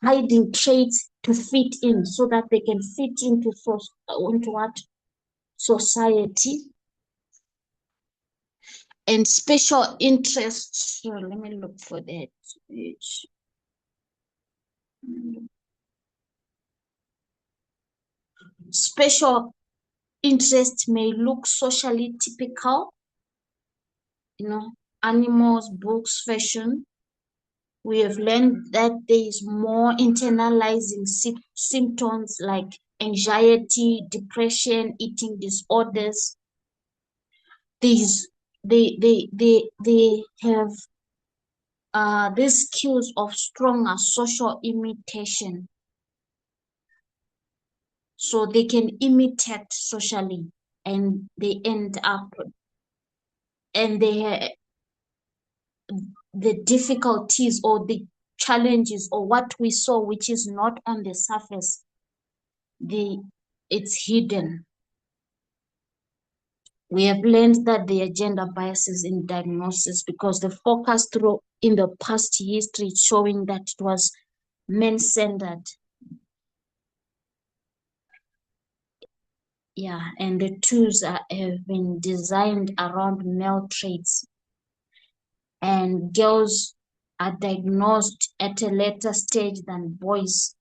hiding traits to fit in so that they can fit into what society. And special interests. So let me look for that page. Special interest may look socially typical, animals, books, fashion. We have learned that there is more internalizing symptoms like anxiety, depression, eating disorders. They have these skills of stronger social imitation. So they can imitate socially, and they end up, and the difficulties or the challenges or what we saw, which is not on the surface, it's hidden. We have learned that there are gender biases in diagnosis because the focus in the past history showing that it was men-centered. Yeah, and the tools have been designed around male traits, and girls are diagnosed at a later stage than boys.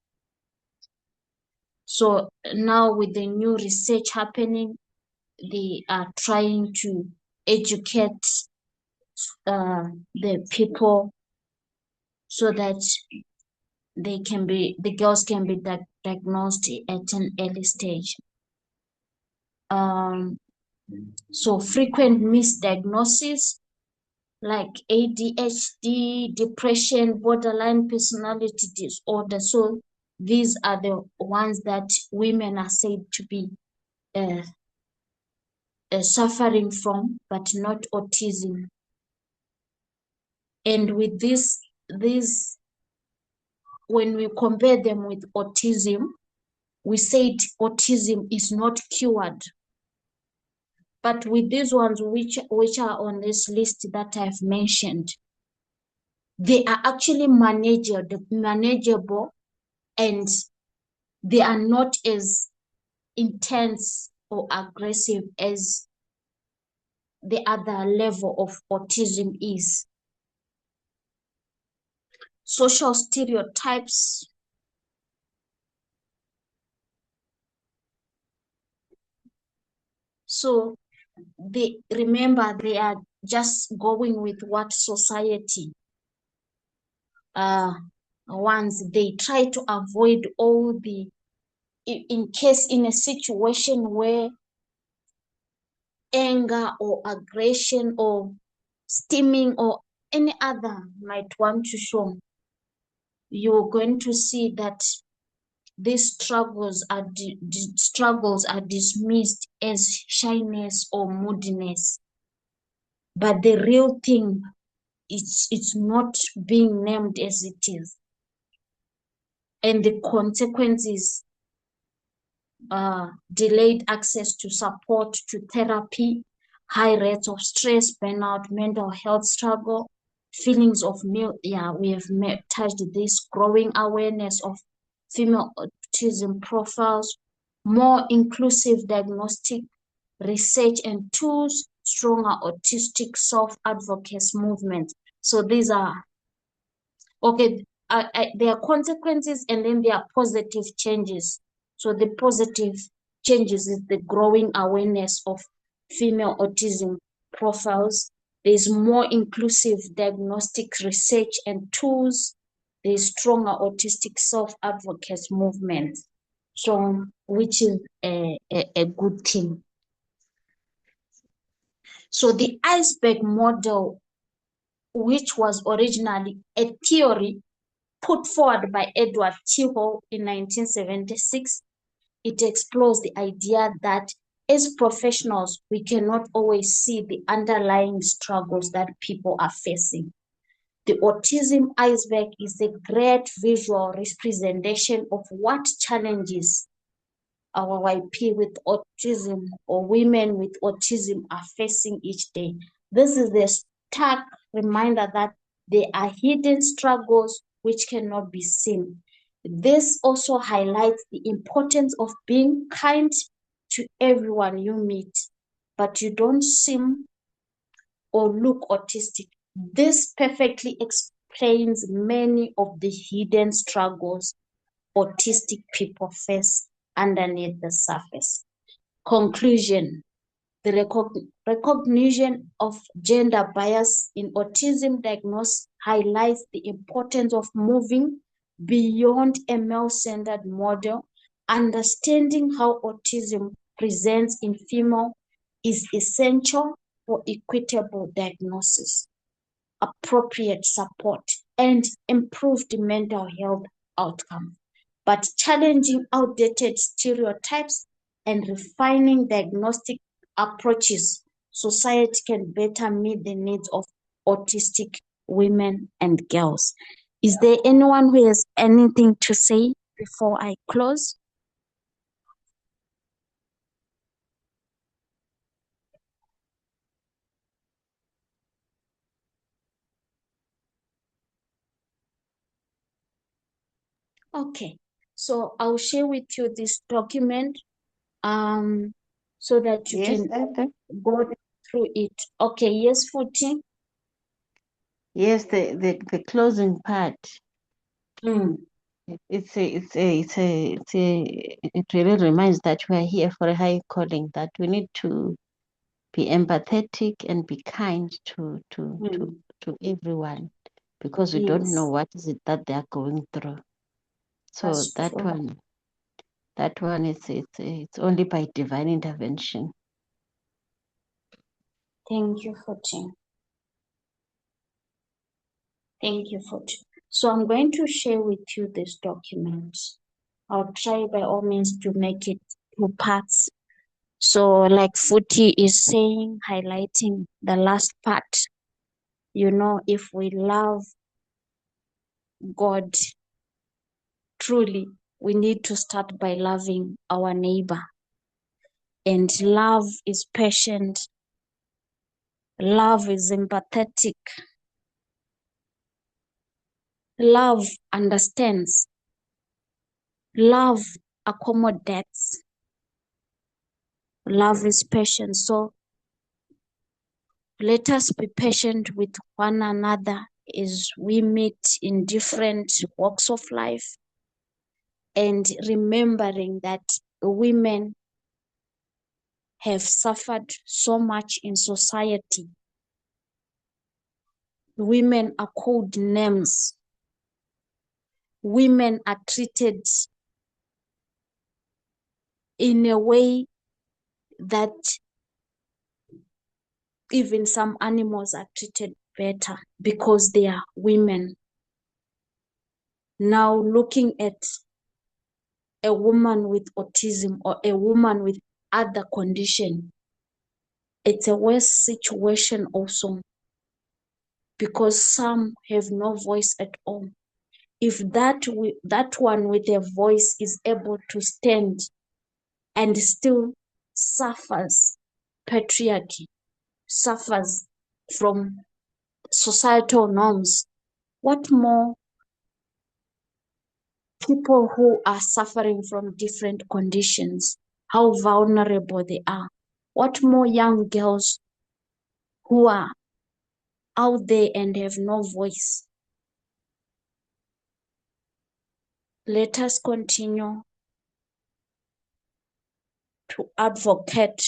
So now with the new research happening, they are trying to educate the people so that the girls can be diagnosed at an early stage. So frequent misdiagnosis like ADHD, depression, borderline personality disorder. So these are the ones that women are said to be suffering from, but not autism. And with this, when we compare them with autism, we said autism is not cured. But with these ones which are on this list that I've mentioned, they are actually manageable, and they are not as intense or aggressive as the other level of autism is. Social stereotypes. So they are just going with what society wants. They try to avoid all the, in case in a situation where anger or aggression or steaming or any other might want to show, you're going to see that these struggles are dismissed as shyness or moodiness. But the real thing, it's not being named as it is. And the consequences delayed access to support, to therapy, high rates of stress, burnout, mental health struggle, feelings of we have touched this, growing awareness of female autism profiles, more inclusive diagnostic research and tools, stronger autistic self-advocacy movement. So these are, okay, there are consequences and then there are positive changes. So the positive changes is the growing awareness of female autism profiles. There's more inclusive diagnostic research and tools. There's stronger autistic self-advocacy movement. So, which is a good thing. So the iceberg model, which was originally a theory put forward by Edward T. Hall in 1976, it explores the idea that as professionals, we cannot always see the underlying struggles that people are facing. The autism iceberg is a great visual representation of what challenges our YP with autism or women with autism are facing each day. This is the stark reminder that there are hidden struggles which cannot be seen. This also highlights the importance of being kind to everyone you meet, but you don't seem or look autistic. This perfectly explains many of the hidden struggles autistic people face underneath the surface. Conclusion: the recognition of gender bias in autism diagnosis highlights the importance of moving beyond a male-centered model. Understanding how autism presents in female is essential for equitable diagnosis, appropriate support, and improved mental health outcomes. But challenging outdated stereotypes and refining diagnostic approaches, society can better meet the needs of autistic women and girls. Is there anyone who has anything to say before I close? Okay, so I'll share with you this document so that you Yes, can Elder. go through it. Okay, yes, Futi. Yes, the closing part. It really reminds that we are here for a high calling, that we need to be empathetic and be kind to everyone, because we don't know Yes, what is it that they are going through. So that's true. that one is it's only by divine intervention. Thank you, Futi. Thank you, Futi. So I'm going to share with you this document. I'll try by all means to make it two parts. So, like Futi is saying, highlighting the last part, if we love God truly, we need to start by loving our neighbor. And love is patient, love is empathetic, love understands, love accommodates, love is patient. So let us be patient with one another as we meet in different walks of life, and remembering that women have suffered so much in society. Women are called names. Women are treated in a way that even some animals are treated better because they are women. Now, looking at a woman with autism or a woman with other condition, it's a worse situation also, because some have no voice at all. If that one with a voice is able to stand and still suffers patriarchy, suffers from societal norms, what more people who are suffering from different conditions, how vulnerable they are? What more young girls who are out there and have no voice? Let us continue to advocate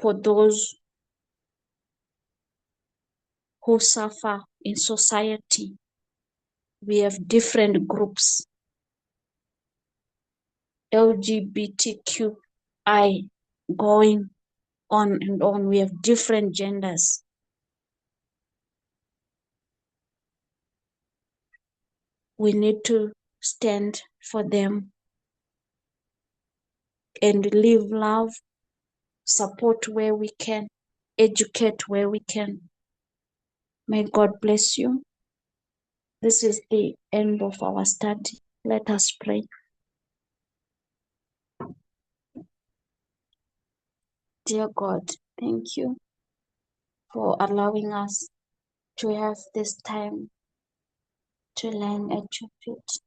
for those who suffer in society. We have different groups, LGBTQI, going on and on. We have different genders. We need to stand for them and live love, support where we can, educate where we can. May God bless you. This is the end of our study. Let us pray. Dear God, thank you for allowing us to have this time to learn at your feet.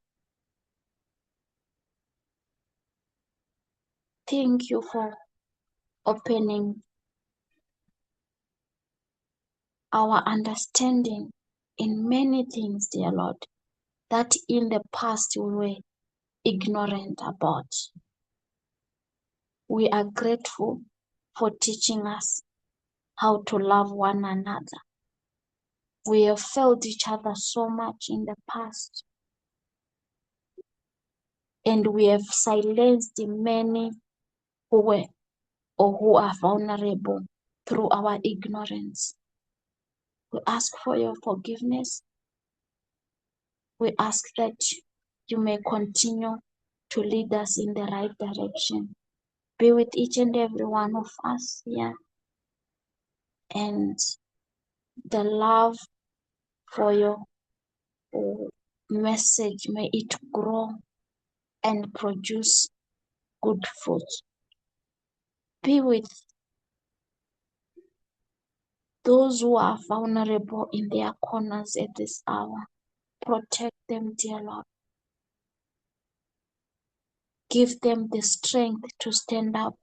Thank you for opening our understanding in many things, dear Lord, that in the past we were ignorant about. We are grateful for teaching us how to love one another. We have failed each other so much in the past, and we have silenced many who were or who are vulnerable through our ignorance. We ask for your forgiveness. We ask that you may continue to lead us in the right direction. Be with each and every one of us here. And the love for your message, may it grow and produce good fruit. Be with those who are vulnerable in their corners at this hour. Protect them, dear Lord. Give them the strength to stand up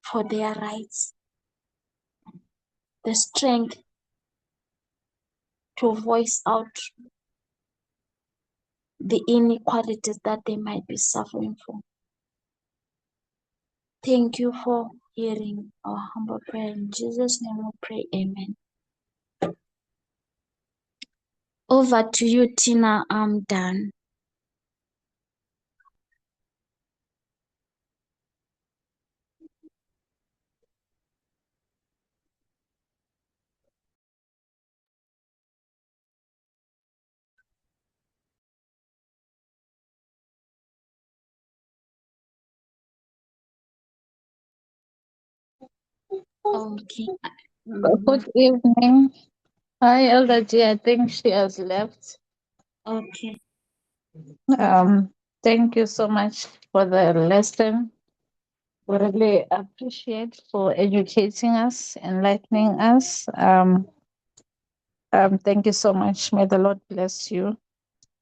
for their rights, the strength to voice out the inequalities that they might be suffering from. Thank you for hearing our humble prayer. In Jesus' name we pray, amen. Over to you, Tina. I'm done. Okay. Good evening. Hi, Elder G. I think she has left. Okay. Thank you so much for the lesson. We really appreciate for educating us, enlightening us. Thank you so much. May the Lord bless you.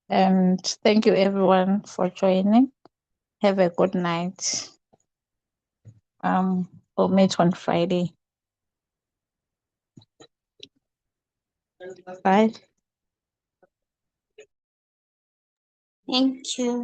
And thank you everyone for joining. Have a good night. We'll meet on Friday. Bye. Thank you.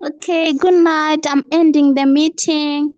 Okay, good night. I'm ending the meeting.